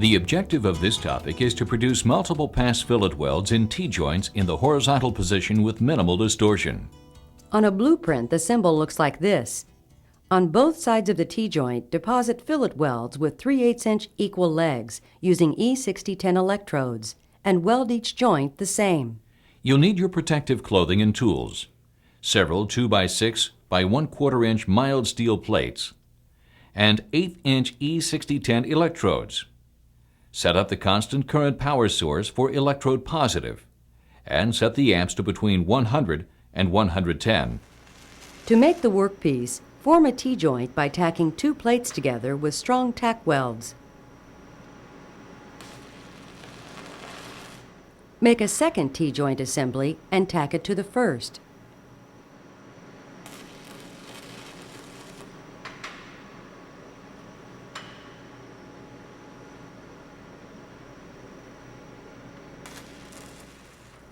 The objective of this topic is to produce multiple pass fillet welds in T-joints in the horizontal position with minimal distortion. On a blueprint, the symbol looks like this. On both sides of the T-joint, deposit fillet welds with 3/8" equal legs using E6010 electrodes and weld each joint the same. You'll need your protective clothing and tools, several 2x6 by 1/4 inch mild steel plates, and 1/8" E6010 electrodes. Set up the constant current power source for electrode positive and set the amps to between 100 and 110. To make the workpiece, form a T-joint by tacking 2 plates together with strong tack welds. Make a second T-joint assembly and tack it to the first.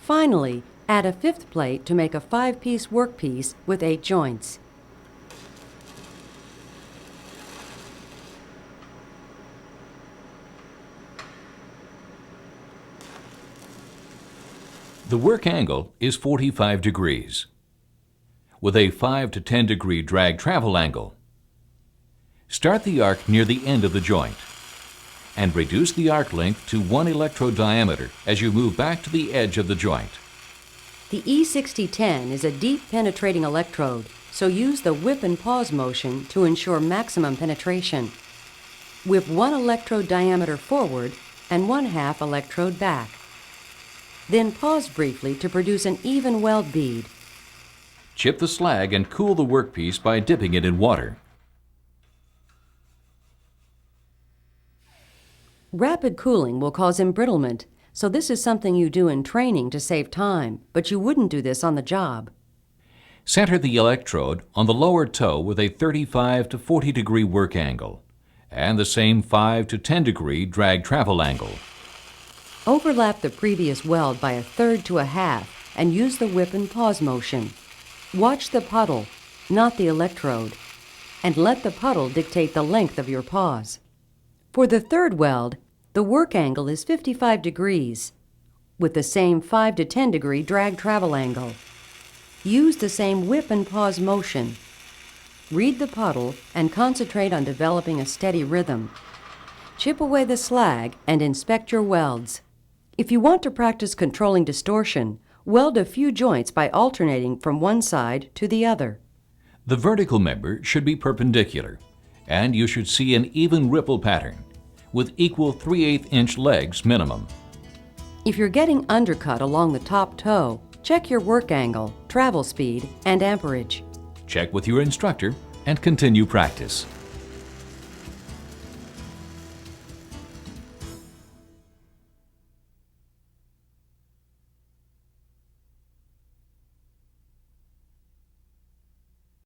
Finally, add a 5th plate to make a 5-piece workpiece with 8 joints. The work angle is 45 degrees, with a 5 to 10 degree drag travel angle. Start the arc near the end of the joint and reduce the arc length to 1 electrode diameter as you move back to the edge of the joint. The E6010 is a deep penetrating electrode, so use the whip and pause motion to ensure maximum penetration. Whip 1 electrode diameter forward and 1/2 electrode back. Then pause briefly to produce an even weld bead. Chip the slag and cool the workpiece by dipping it in water. Rapid cooling will cause embrittlement, so this is something you do in training to save time, but you wouldn't do this on the job. Center the electrode on the lower toe with a 35 to 40 degree work angle and the same 5 to 10 degree drag travel angle. Overlap the previous weld by 1/3 to 1/2 and use the whip and pause motion. Watch the puddle, not the electrode, and let the puddle dictate the length of your pause. For the third weld, the work angle is 55 degrees, with the same 5 to 10 degree drag travel angle. Use the same whip and pause motion. Read the puddle and concentrate on developing a steady rhythm. Chip away the slag and inspect your welds. If you want to practice controlling distortion, weld a few joints by alternating from one side to the other. The vertical member should be perpendicular, and you should see an even ripple pattern with equal 3/8" legs minimum. If you're getting undercut along the top toe, check your work angle, travel speed, and amperage. Check with your instructor and continue practice.